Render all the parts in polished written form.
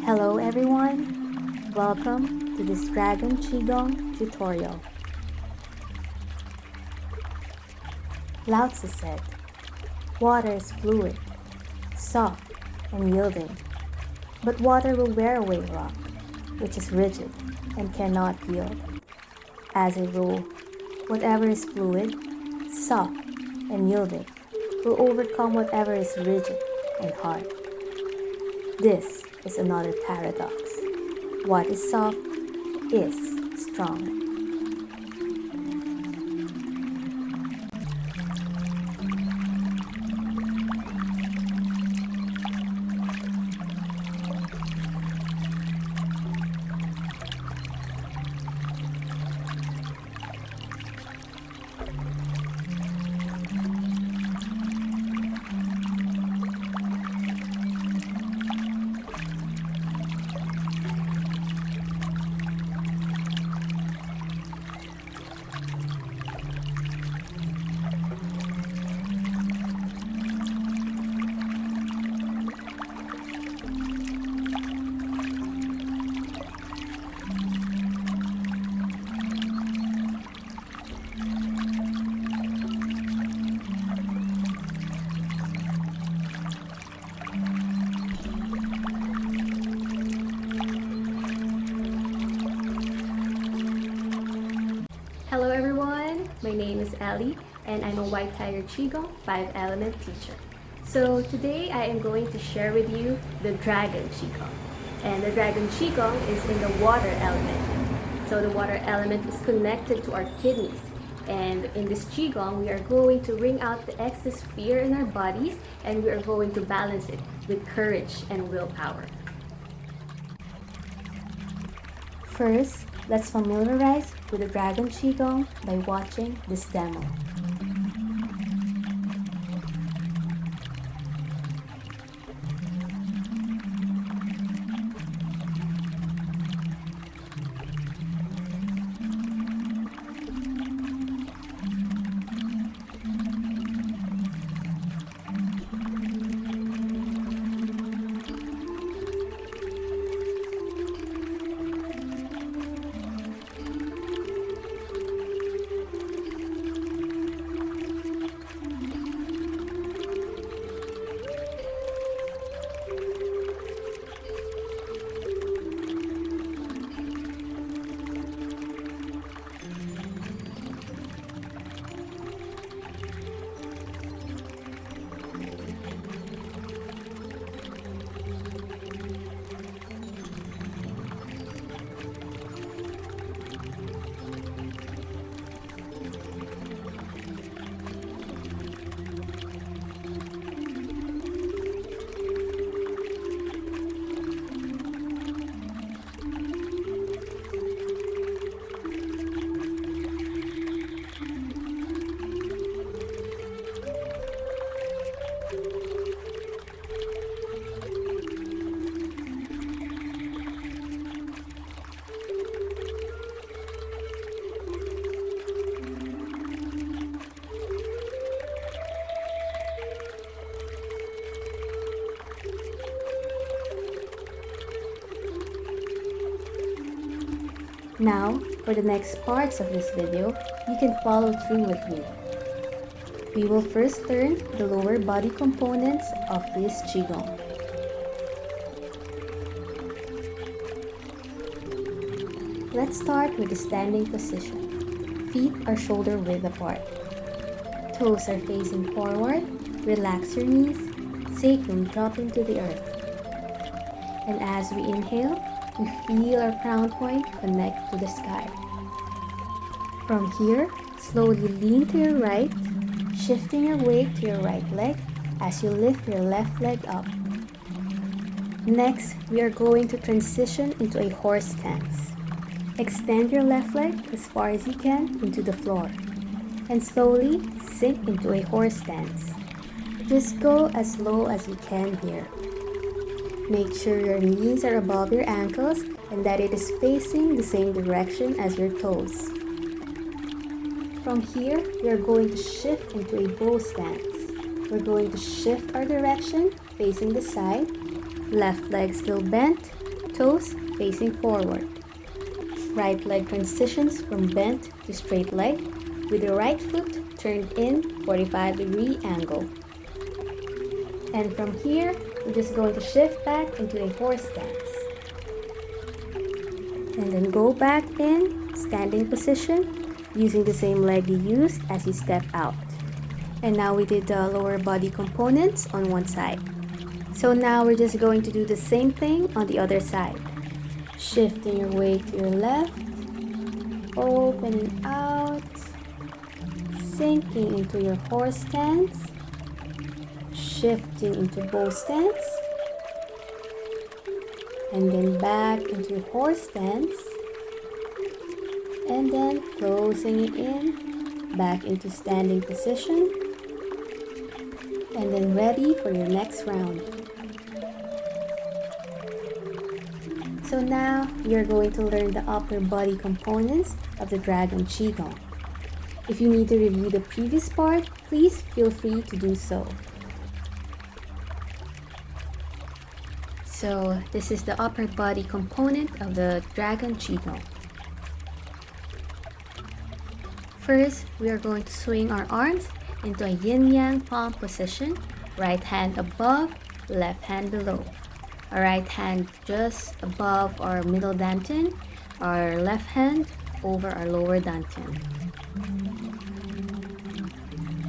Hello everyone, welcome to this Dragon Qigong tutorial. Lao Tzu said, water is fluid, soft and yielding, but water will wear away rock, which is rigid and cannot yield. As a rule, whatever is fluid, soft and yielding will overcome whatever is rigid and hard. This is another paradox. What is soft is strong. Hello everyone, my name is Ellie and I'm a White Tiger Qigong 5 element teacher. So today I am going to share with you the Dragon Qigong. And the Dragon Qigong is in the water element. So the water element is connected to our kidneys. And in this Qigong, we are going to wring out the excess fear in our bodies and we are going to balance it with courage and willpower. First, let's familiarize with the Dragon Qigong by watching this demo. Now, for the next parts of this video, you can follow through with me. We will first learn the lower body components of this Qigong. Let's start with the standing position. Feet are shoulder width apart. Toes are facing forward. Relax your knees. Sacrum dropping to the earth. And as we inhale, we feel our crown point connect to the sky. From here, slowly lean to your right, shifting your weight to your right leg as you lift your left leg up. Next, we are going to transition into a horse stance. Extend your left leg as far as you can into the floor and slowly sink into a horse stance. Just go as low as you can here. Make sure your knees are above your ankles and that it is facing the same direction as your toes. From here, we are going to shift into a bow stance. We're going to shift our direction facing the side, left leg still bent, toes facing forward. Right leg transitions from bent to straight leg with the right foot turned in 45-degree angle. And from here, we're just going to shift back into a horse stance. And then go back in standing position using the same leg you used as you step out. And now we did the lower body components on one side. So now we're just going to do the same thing on the other side. Shifting your weight to your left, opening out, sinking into your horse stance, shifting into bow stance, and then back into horse stance, and then closing it in, back into standing position, and then ready for your next round. So now you're going to learn the upper body components of the Dragon Qigong. If you need to review the previous part, please feel free to do so. So this is the upper body component of the Dragon Qigong. First, we are going to swing our arms into a yin-yang palm position, right hand above, left hand below. Our right hand just above our middle dantian, our left hand over our lower dantian.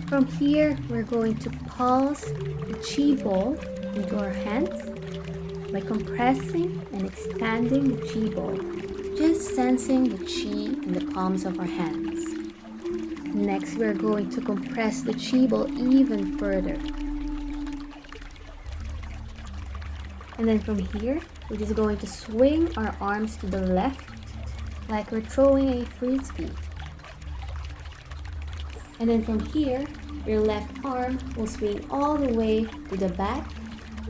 From here, we're going to pulse the chi ball into our hands by compressing and expanding the chi ball, just sensing the chi in the palms of our hands. Next, we're going to compress the chi ball even further. And then from here, we're just going to swing our arms to the left like we're throwing a frisbee. And then from here, your left arm will swing all the way to the back,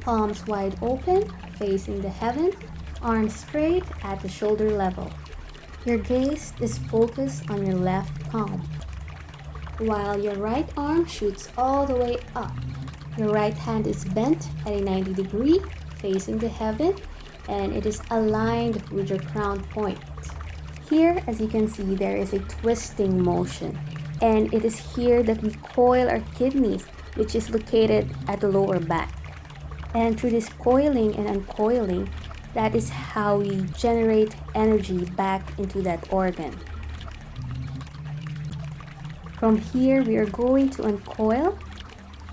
palms wide open, facing the heaven, arms straight at the shoulder level. Your gaze is focused on your left palm, while your right arm shoots all the way up. Your right hand is bent at a 90 degree, facing the heaven, and it is aligned with your crown point. Here, as you can see, there is a twisting motion, and it is here that we coil our kidneys, which is located at the lower back. And through this coiling and uncoiling, that is how we generate energy back into that organ. From here, we are going to uncoil.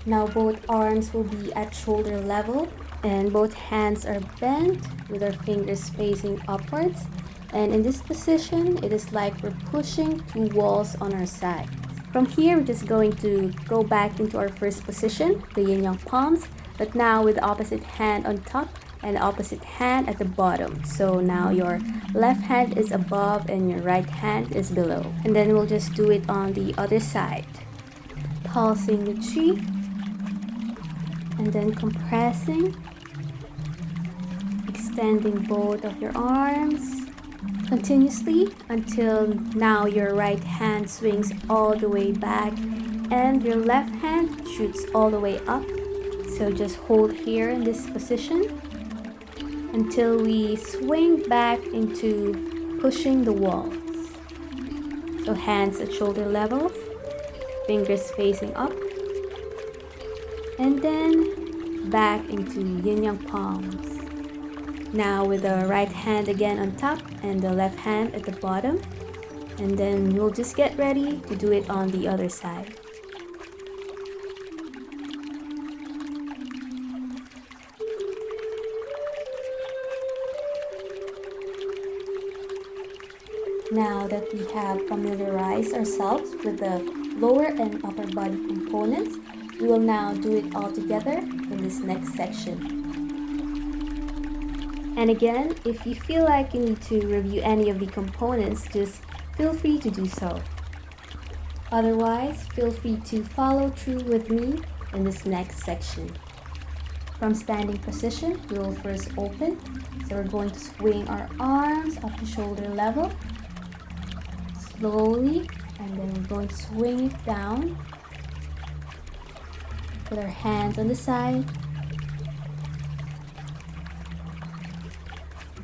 Now both arms will be at shoulder level, and both hands are bent with our fingers facing upwards. And in this position, it is like we're pushing two walls on our side. From here, we're just going to go back into our first position, the yin-yang palms, but now with the opposite hand on top and the opposite hand at the bottom. So now your left hand is above and your right hand is below. And then we'll just do it on the other side. Pulsing the chi, and then compressing, extending both of your arms continuously until now your right hand swings all the way back and your left hand shoots all the way up. So just hold here in this position until we swing back into pushing the walls. So hands at shoulder level, fingers facing up, and then back into yin-yang palms. Now with the right hand again on top and the left hand at the bottom, and then we'll just get ready to do it on the other side. Now that we have familiarized ourselves with the lower and upper body components, we will now do it all together in this next section. And again, if you feel like you need to review any of the components, just feel free to do so. Otherwise, feel free to follow through with me in this next section. From standing position, we will first open. So we're going to swing our arms up to shoulder level, slowly, and then we're going to swing it down. Put our hands on the side.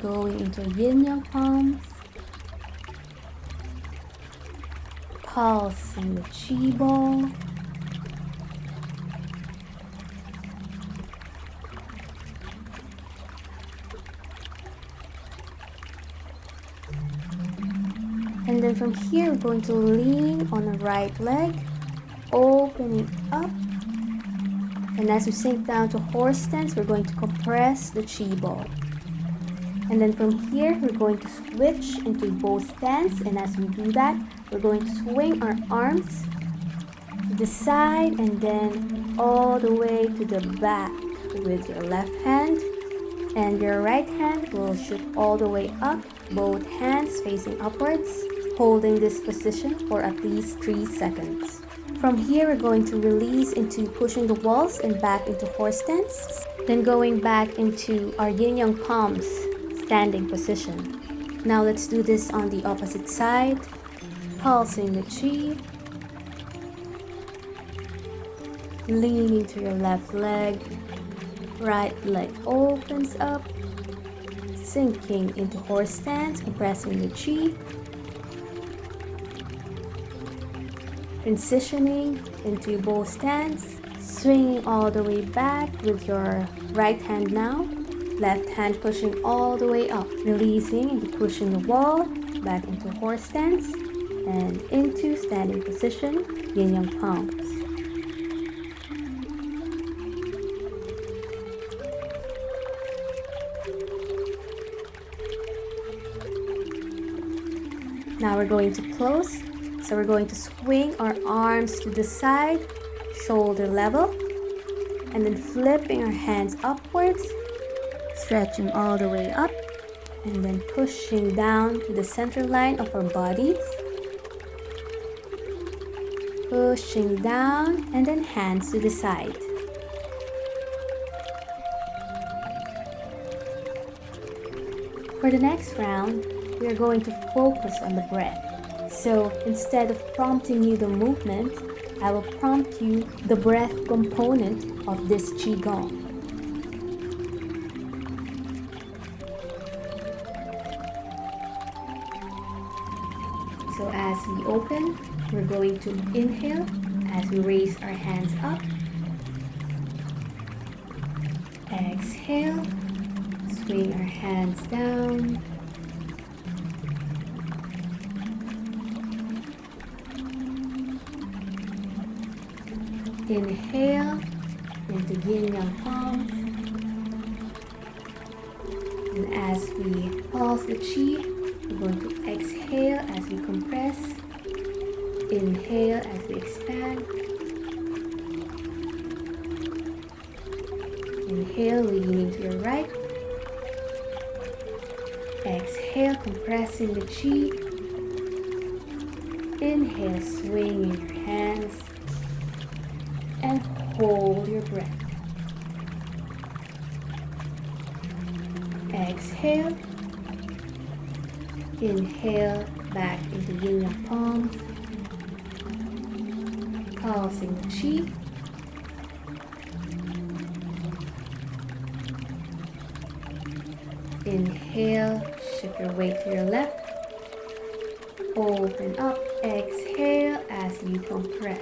going into yin yang palms, pulsing the chi ball, and then from here we're going to lean on the right leg, opening up, and as we sink down to horse stance, we're going to compress the chi ball. And then from here we're going to switch into bow stance, and as we do that we're going to swing our arms to the side and then all the way to the back with your left hand, and your right hand will shoot all the way up, both hands facing upwards, holding this position for at least 3 seconds. From here we're going to release into pushing the walls and back into horse stance, then going back into our yin yang palms standing position. Now let's do this on the opposite side, pulsing the chi, leaning to your left leg, right leg opens up, sinking into horse stance, compressing the chi, transitioning into bow stance, swinging all the way back with your right hand now, left hand pushing all the way up, releasing into pushing the wall, back into horse stance, and into standing position, yin yang palms. Now we're going to close, so we're going to swing our arms to the side, shoulder level, and then flipping our hands upwards, stretching all the way up, and then pushing down to the center line of our bodies, pushing down, and then hands to the side. For the next round, we are going to focus on the breath. So instead of prompting you the movement, I will prompt you the breath component of this Qigong. So as we open, we're going to inhale as we raise our hands up. Exhale, swing our hands down. Inhale into yin yang palms. And as we pulse the chi, we're going to exhale as we compress. Inhale as we expand. Inhale, leaning to your right. Exhale, compressing the chi. Inhale, swinging your hands. And hold your breath. Exhale. Inhale back into yin yang palms. Pulsing the chi. Inhale, shift your weight to your left. Open up. Exhale as you compress.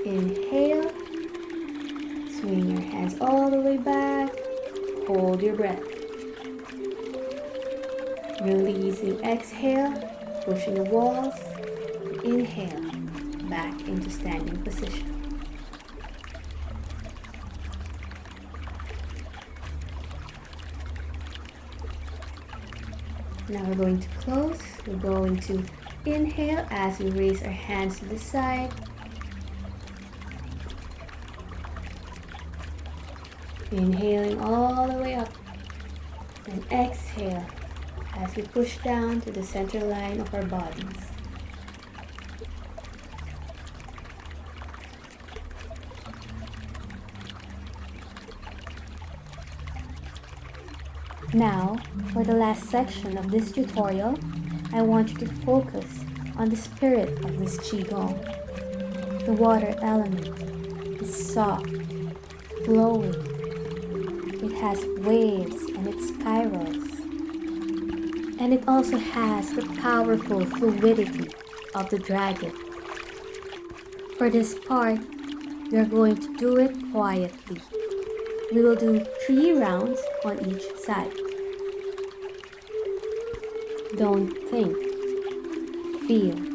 Inhale, swing your hands all the way back, hold your breath. Releasing, exhale, pushing the walls, inhale, back into standing position. Now we're going to close. We're going to inhale as we raise our hands to the side. Inhaling all the way up, and exhale as we push down to the center line of our bodies. Now, for the last section of this tutorial, I want you to focus on the spirit of this Qigong. The water element is soft, flowing, It has waves and it spirals. And it also has the powerful fluidity of the dragon. For this part, we are going to do it quietly. We will do 3 rounds on each side. Don't think, feel.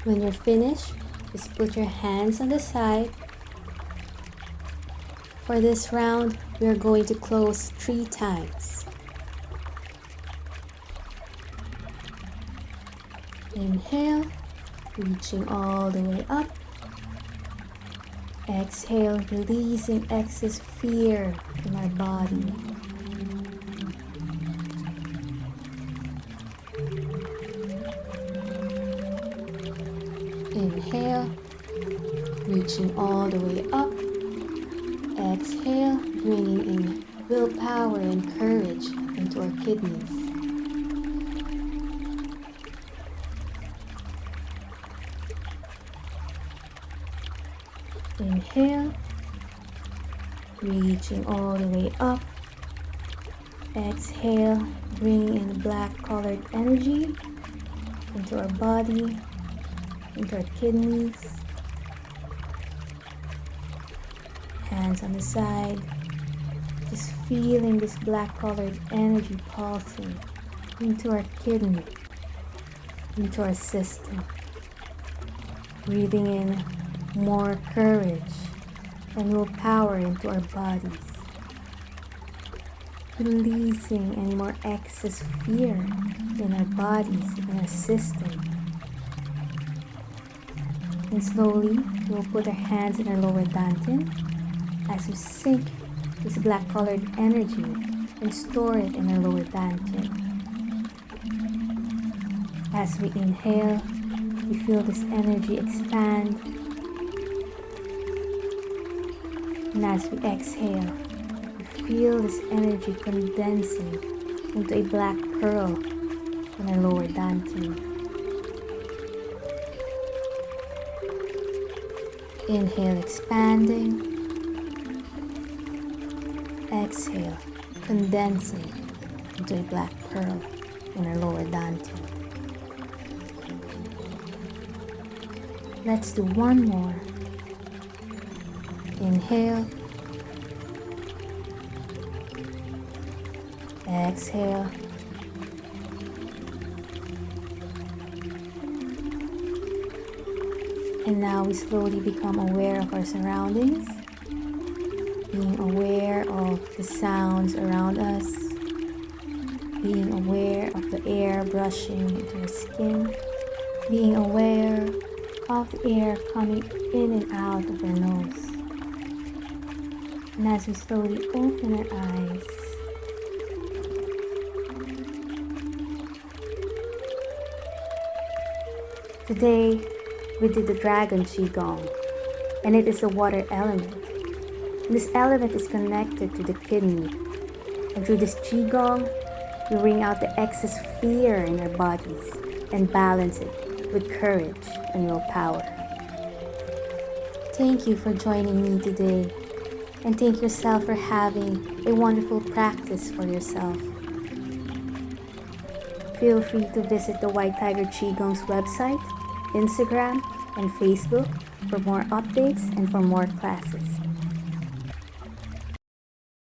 When you're finished, just put your hands on the side. For this round, we are going to close 3 times. Inhale, reaching all the way up. Exhale, releasing excess fear in our body. Inhale. Inhale, reaching all the way up. Exhale, bringing in willpower and courage into our kidneys. Inhale, reaching all the way up. Exhale, bringing in black colored energy into our body, into our kidneys. Hands on the side, just feeling this black colored energy pulsing into our kidney, into our system. Breathing in more courage and willpower into our bodies. Releasing any more excess fear in our bodies, in our system. And slowly, we'll put our hands in our lower dantian as we sink this black colored energy and store it in our lower dantian. As we inhale, we feel this energy expand. And as we exhale, we feel this energy condensing into a black pearl in our lower dantian. Inhale, expanding. Exhale, condensing into a black pearl in our lower dantian. Let's do one more. Inhale. Exhale. And now we slowly become aware of our surroundings, being aware of the sounds around us, being aware of the air brushing into our skin, being aware of the air coming in and out of our nose. And as we slowly open our eyes, today we did the Dragon Qigong, and it is a water element. And this element is connected to the kidney. And through this Qigong, we wring out the excess fear in our bodies and balance it with courage and willpower. Thank you for joining me today, and thank yourself for having a wonderful practice for yourself. Feel free to visit the White Tiger Qigong's website, Instagram, and Facebook for more updates and for more classes.